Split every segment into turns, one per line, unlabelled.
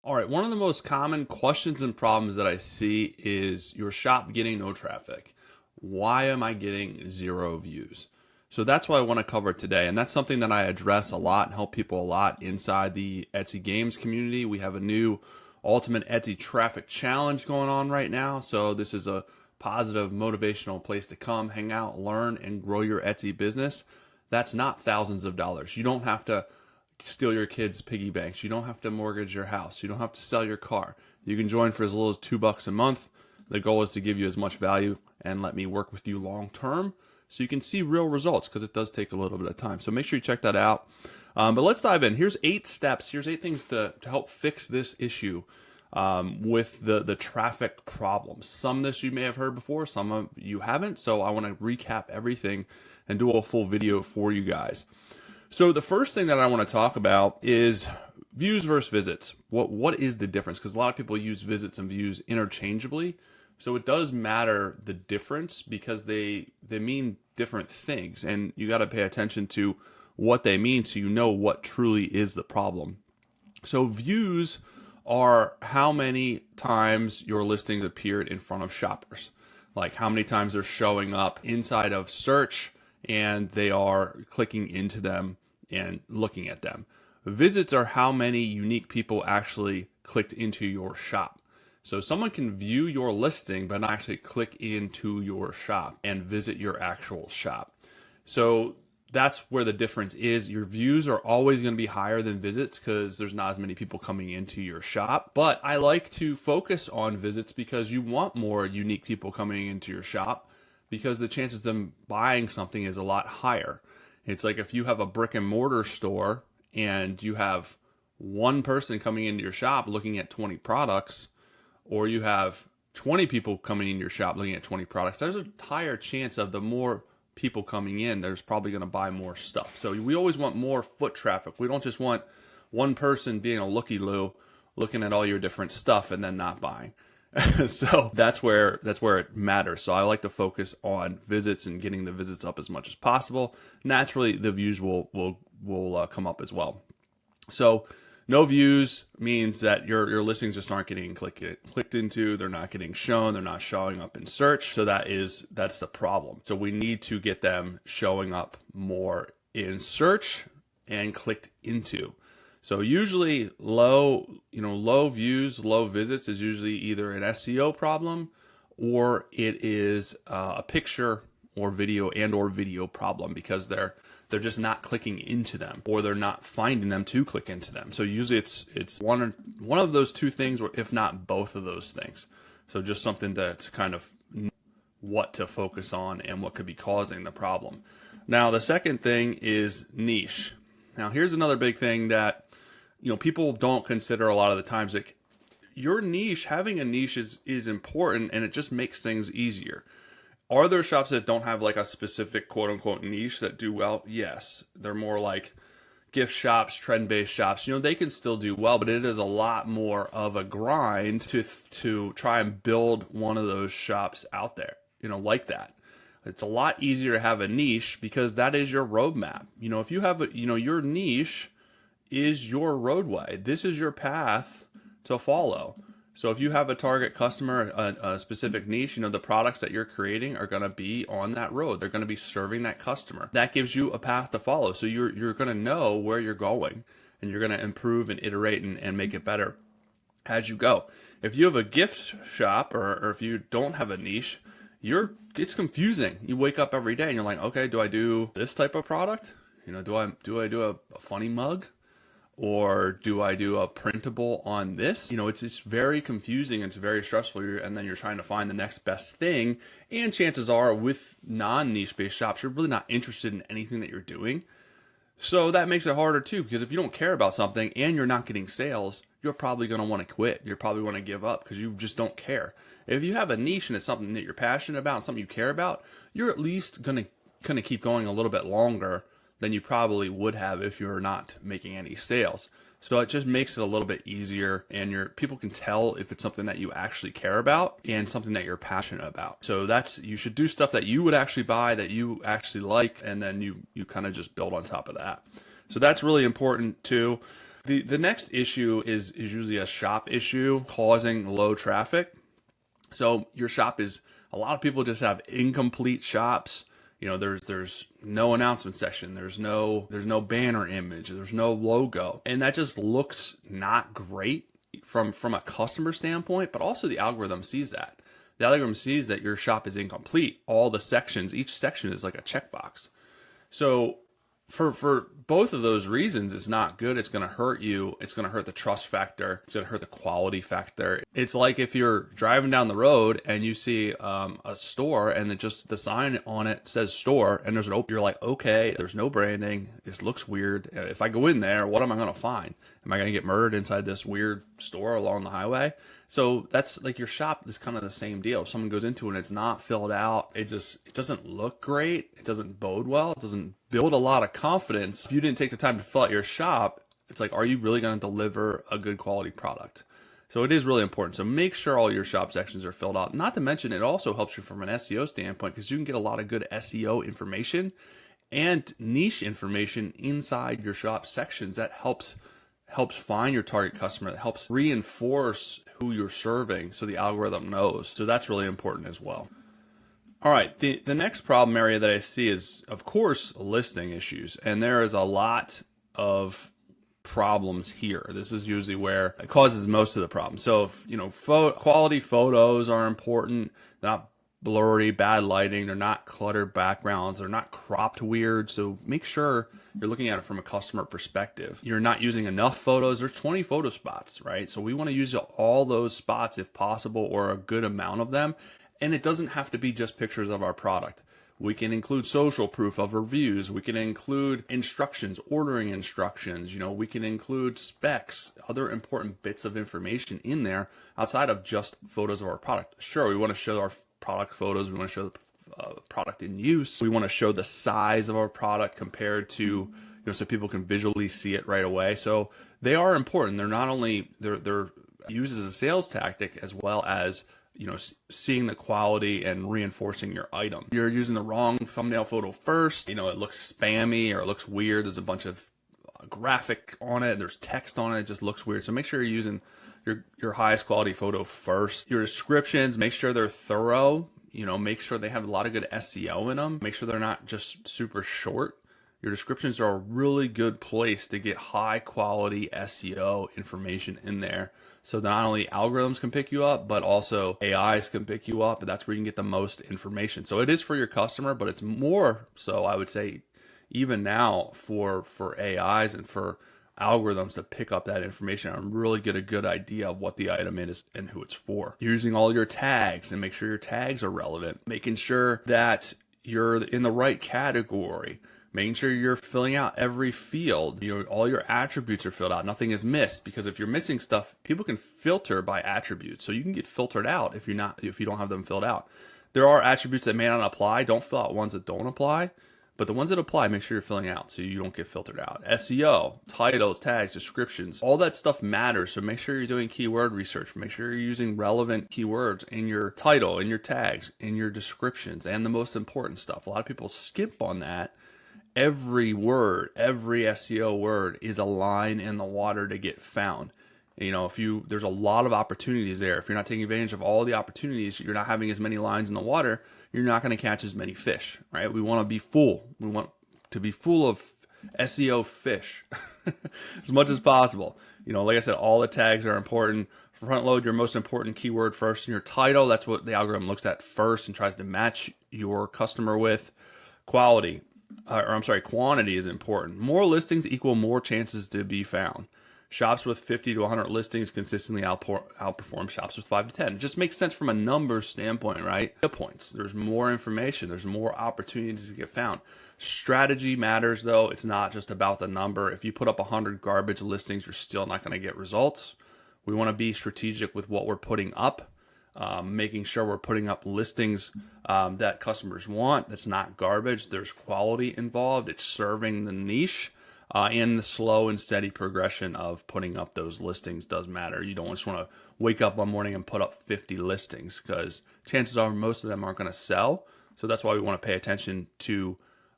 All right, one of the most common questions and problems that I see is your shop getting no traffic. Why am I getting zero views? So that's what I want to cover today. And that's something that I address a lot and help people a lot inside the Etsy Games community. We have a new Ultimate Etsy Traffic Challenge going on right now. So this is a positive, motivational place to come, hang out, learn, and grow your Etsy business. That's not thousands of dollars. You don't have to steal your kids' piggy banks. You don't have to mortgage your house. You don't have to sell your car. You can join for as little as $2 a month. The goal is to give you as much value and let me work with you long term so you can see real results, because it does take a little bit of time. So make sure you check that out. But let's dive in. Here's 8 steps. Here's 8 things to help fix this issue with the traffic problems. Some of this you may have heard before, some of you haven't. So I want to recap everything and do a full video for you guys. So the first thing that I want to talk about is views versus visits. What is the difference? Because a lot of people use visits and views interchangeably. So it does matter the difference, because they mean different things, and you got to pay attention to what they mean so you know what truly is the problem. So views are how many times your listings appeared in front of shoppers, like how many times they're showing up inside of search and they are clicking into them and looking at them. Visits are how many unique people actually clicked into your shop. So someone can view your listing but not actually click into your shop and visit your actual shop. So that's where the difference is. Your views are always going to be higher than visits because there's not as many people coming into your shop. But I like to focus on visits because you want more unique people coming into your shop, because the chances of them buying something is a lot higher. It's like if you have a brick and mortar store and you have one person coming into your shop looking at 20 products, or you have 20 people coming in your shop looking at 20 products, there's a higher chance of the more people coming in, there's probably going to buy more stuff. So we always want more foot traffic. We don't just want one person being a looky-loo looking at all your different stuff and then not buying. So that's where it matters. So I like to focus on visits and getting the visits up as much as possible. Naturally, the views will come up as well. So no views means that your listings just aren't getting clicked into. They're not getting shown. They're not showing up in search. So that's the problem. So we need to get them showing up more in search and clicked into. So usually low views, low visits is usually either an SEO problem, or it is a picture or video problem, because they're just not clicking into them, or they're not finding them to click into them. So usually it's one of those two things, or if not both of those things. So just something to kind of know what to focus on and what could be causing the problem. Now the second thing is niche. Now here's another big thing that people don't consider a lot of the times. Like, your niche, having a niche is important, and it just makes things easier. Are there shops that don't have like a specific quote unquote niche that do well? Yes. They're more like gift shops, trend-based shops. They can still do well, but it is a lot more of a grind to try and build one of those shops out there, like that. It's a lot easier to have a niche because that is your roadmap. If you have your niche is your roadway. This is your path to follow. So if you have a target customer, a specific niche, the products that you're creating are going to be on that road. They're going to be serving that customer. That gives you a path to follow. So you're going to know where you're going, and you're going to improve and iterate and make it better as you go. If you have a gift shop, or if you don't have a niche, it's confusing. You wake up every day and you're like, okay, do I do this type of product? Do I do a funny mug? Or do I do a printable on this? It's just very confusing. It's very stressful. And then you're trying to find the next best thing. And chances are, with non-niche based shops, you're really not interested in anything that you're doing. So that makes it harder too, because if you don't care about something and you're not getting sales, you're probably going to want to quit. You're probably want to give up because you just don't care. If you have a niche and it's something that you're passionate about and something you care about, you're at least going to keep going a little bit longer than you probably would have if you're not making any sales. So it just makes it a little bit easier, and people can tell if it's something that you actually care about and something that you're passionate about. So you should do stuff that you would actually buy, that you actually like, and then you kind of just build on top of that. So that's really important too. The next issue is usually a shop issue causing low traffic. So your shop is, a lot of people just have incomplete shops. There's no announcement section, there's no banner image, there's no logo, and that just looks not great from a customer standpoint, but also the algorithm sees that. The algorithm sees that your shop is incomplete. All the sections, each section is like a checkbox. So for both of those reasons, it's not good. It's going to hurt you. It's going to hurt the trust factor. It's going to hurt the quality factor. It's like if you're driving down the road and you see a store and the sign on it says store and there's an open, you're like, okay, there's no branding. This looks weird. If I go in there, what am I going to find? Am I going to get murdered inside this weird store along the highway? So that's like your shop is kind of the same deal. If someone goes into it and it's not filled out, it doesn't look great. It doesn't bode well. It doesn't build a lot of confidence. If you didn't take the time to fill out your shop, it's like, are you really going to deliver a good quality product? So it is really important. So make sure all your shop sections are filled out. Not to mention, it also helps you from an SEO standpoint because you can get a lot of good SEO information and niche information inside your shop sections that helps find your target customer, that helps reinforce who you're serving so the algorithm knows. So that's really important as well. All right, the next problem area that I see is, of course, listing issues. And there is a lot of problems here. This is usually where it causes most of the problem. So, quality photos are important. They're not blurry, bad lighting, they're not cluttered backgrounds, they're not cropped weird. So make sure you're looking at it from a customer perspective. You're not using enough photos. There's 20 photo spots, right? So we want to use all those spots if possible, or a good amount of them. And it doesn't have to be just pictures of our product. We can include social proof of reviews. We can include instructions, ordering instructions. We can include specs, other important bits of information in there outside of just photos of our product. Sure, we want to show our product photos. We want to show the product in use. We want to show the size of our product compared to, so people can visually see it right away. So they are important. They're not only, they're used as a sales tactic as well as, seeing the quality and reinforcing your item. You're using the wrong thumbnail photo first, it looks spammy or it looks weird. There's a bunch of graphic on it. There's text on it. It just looks weird. So make sure you're using your highest quality photo first. Your descriptions, make sure they're thorough. Make sure they have a lot of good SEO in them. Make sure they're not just super short. Your descriptions are a really good place to get high quality SEO information in there. So not only algorithms can pick you up, but also AIs can pick you up. And that's where you can get the most information. So it is for your customer, but it's more so, I would say, even now for AIs and for algorithms to pick up that information and really get a good idea of what the item is and who it's for. Using all your tags and make sure your tags are relevant. Making sure that you're in the right category. Making sure you're filling out every field. All your attributes are filled out. Nothing is missed, because if you're missing stuff, people can filter by attributes. So you can get filtered out if you don't have them filled out. There are attributes that may not apply. Don't fill out ones that don't apply. But the ones that apply, make sure you're filling out so you don't get filtered out. SEO, titles, tags, descriptions, all that stuff matters. So make sure you're doing keyword research. Make sure you're using relevant keywords in your title, in your tags, in your descriptions, and the most important stuff. A lot of people skip on that. Every word, every SEO word is a line in the water to get found. There's a lot of opportunities there. If you're not taking advantage of all the opportunities, you're not having as many lines in the water, you're not going to catch as many fish, right? We want to be full. We want to be full of SEO fish as much as possible. Like I said, all the tags are important. Front load your most important keyword first in your title. That's what the algorithm looks at first and tries to match your customer with. Quantity is important. More listings equal more chances to be found. Shops with 50 to 100 listings consistently outperform shops with 5 to 10. It just makes sense from a numbers standpoint, right? The points. There's more information. There's more opportunities to get found. Strategy matters, though. It's not just about the number. If you put up 100 garbage listings, you're still not going to get results. We want to be strategic with what we're putting up. Making sure we're putting up listings that customers want. That's not garbage. There's quality involved. It's serving the niche. And the slow and steady progression of putting up those listings does matter. You don't just want to wake up one morning and put up 50 listings, because chances are most of them aren't going to sell. So that's why we want to pay attention to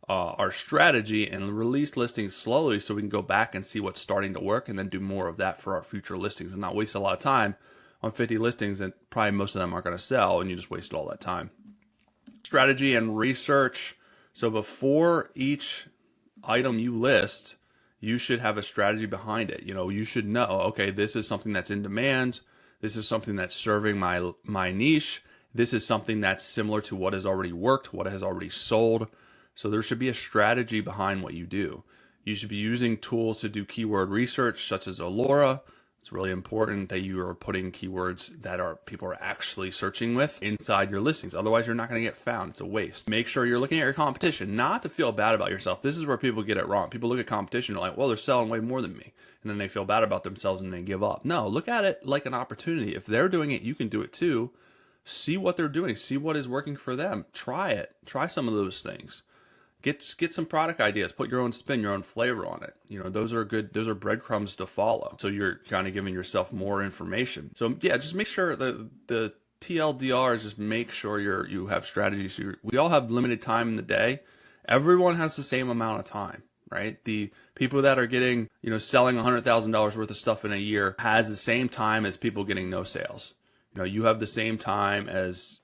our strategy and release listings slowly so we can go back and see what's starting to work and then do more of that for our future listings and not waste a lot of time on 50 listings and probably most of them aren't going to sell and you just wasted all that time. Strategy and research. So before each item you list, you should have a strategy behind it. You should know, okay, this is something that's in demand. This is something that's serving my niche. This is something that's similar to what has already worked, what has already sold. So there should be a strategy behind what you do. You should be using tools to do keyword research, such as Alora. It's really important that you are putting keywords that people are actually searching with inside your listings. Otherwise, you're not going to get found. It's a waste. Make sure you're looking at your competition, not to feel bad about yourself. This is where people get it wrong. People look at competition and are like, well, they're selling way more than me. And then they feel bad about themselves and they give up. No, look at it like an opportunity. If they're doing it, you can do it too. See what they're doing. See what is working for them. Try it. Try some of those things. Get some product ideas. Put your own spin, your own flavor on it. Those are good. Those are breadcrumbs to follow. So you're kind of giving yourself more information. So yeah, just make sure the TLDR is just make sure you have strategies. We all have limited time in the day. Everyone has the same amount of time, right? The people that are getting, selling $100,000 worth of stuff in a year has the same time as people getting no sales. You have the same time as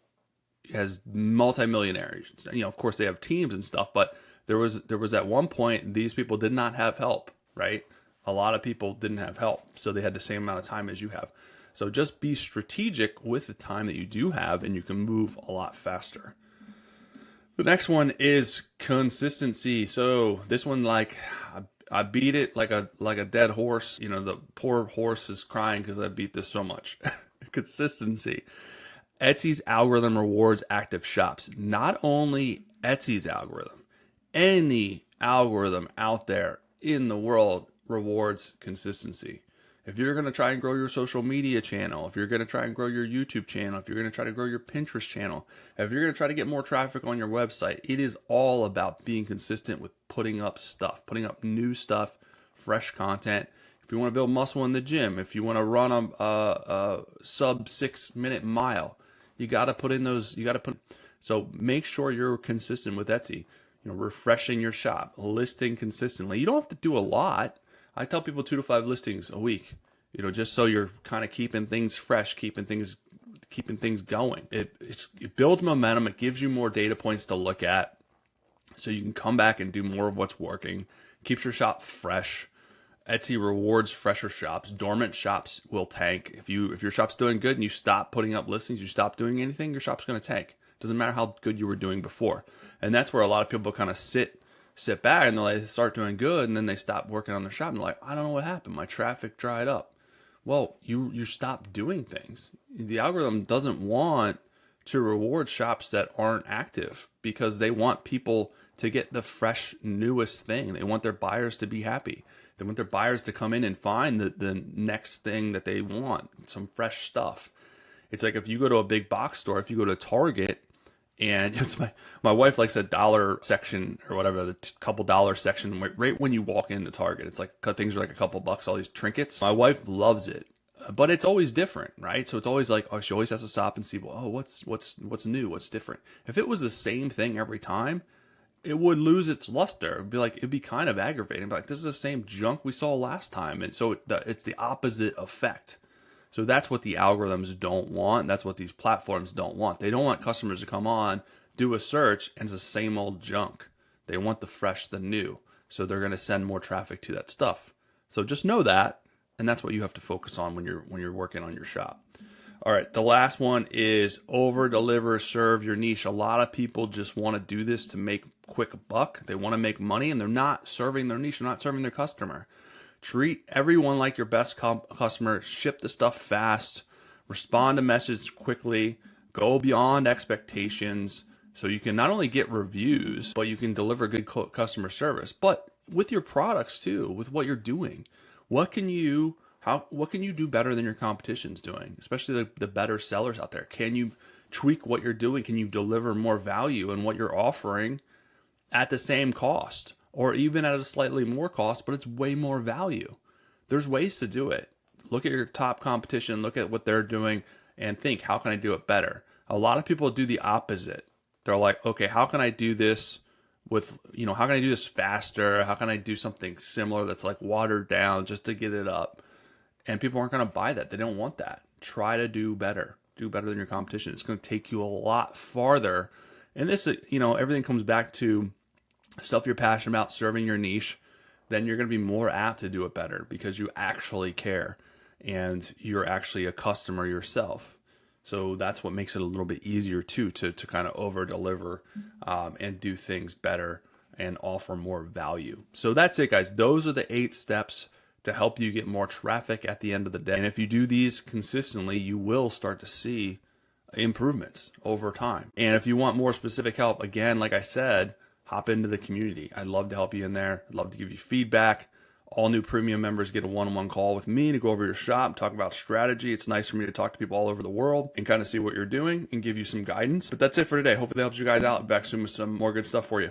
multimillionaires. Of course they have teams and stuff, but there was at one point these people did not have help, right? A lot of people didn't have help, so they had the same amount of time as you have. So just be strategic with the time that you do have, and you can move a lot faster. The next one is consistency. So this one, I beat it like a dead horse. The poor horse is crying because I beat this so much. Consistency. Etsy's algorithm rewards active shops. Not only Etsy's algorithm, any algorithm out there in the world rewards consistency. If you're going to try and grow your social media channel, if you're going to try and grow your YouTube channel, if you're going to try to grow your Pinterest channel, if you're going to try to get more traffic on your website, it is all about being consistent with putting up stuff, putting up new stuff, fresh content. If you want to build muscle in the gym, if you want to run a sub 6 minute mile, you got to put in those, so make sure you're consistent with Etsy, refreshing your shop, listing consistently. You don't have to do a lot. I tell people 2 to 5 listings a week, just so you're kind of keeping things fresh, keeping things going. It builds momentum. It gives you more data points to look at so you can come back and do more of what's working, keeps your shop fresh. Etsy rewards fresher shops. Dormant shops will tank. If your shop's doing good and you stop putting up listings, you stop doing anything, your shop's going to tank. Doesn't matter how good you were doing before. And that's where a lot of people kind of sit back and they start doing good, and then they stop working on their shop and they're like, I don't know what happened. My traffic dried up. Well, you stopped doing things. The algorithm doesn't want to reward shops that aren't active because they want people to get the fresh, newest thing. They want their buyers to be happy. They want their buyers to come in and find the next thing that they want, some fresh stuff. It's like if you go to a big box store, if you go to Target, and it's my wife likes a dollar section or whatever, the couple dollar section right when you walk into Target. It's like things are like a couple bucks, all these trinkets. My wife loves it, but it's always different, right? So it's always like, oh, she always has to stop and see, well, oh, what's new, what's different. If it was the same thing every time, it would lose its luster. It'd be kind of aggravating. Like, this is the same junk we saw last time. And so it's the opposite effect. So that's what the algorithms don't want. That's what these platforms don't want. They don't want customers to come on, do a search, and it's the same old junk. They want the fresh, the new. So they're going to send more traffic to that stuff. So just know that, and that's what you have to focus on when you're working on your shop. All right, the last one is over-deliver, serve your niche. A lot of people just want to do this to make quick buck. They want to make money, and they're not serving their niche. They're not serving their customer. Treat everyone like your best customer. Ship the stuff fast. Respond to messages quickly. Go beyond expectations so you can not only get reviews, but you can deliver good customer service. But with your products too, with what you're doing, what can you do better than your competition's doing? Especially the better sellers out there. Can you tweak what you're doing? Can you deliver more value in what you're offering at the same cost? Or even at a slightly more cost, but it's way more value. There's ways to do it. Look at your top competition, look at what they're doing, and think, how can I do it better? A lot of people do the opposite. They're like, okay, how can I do this with, how can I do this faster? How can I do something similar that's like watered down just to get it up? And people aren't going to buy that. They don't want that. Try to do better. Do better than your competition. It's going to take you a lot farther. And this, everything comes back to stuff you're passionate about, serving your niche. Then you're going to be more apt to do it better because you actually care and you're actually a customer yourself. So that's what makes it a little bit easier too to kind of over deliver and do things better and offer more value. So that's it, guys. Those are the 8 steps to help you get more traffic at the end of the day. And if you do these consistently, you will start to see improvements over time. And if you want more specific help, again, like I said, hop into the community. I'd love to help you in there. I'd love to give you feedback. All new premium members get a one-on-one call with me to go over your shop, talk about strategy. It's nice for me to talk to people all over the world and kind of see what you're doing and give you some guidance. But that's it for today. Hopefully that helps you guys out. Back soon with some more good stuff for you.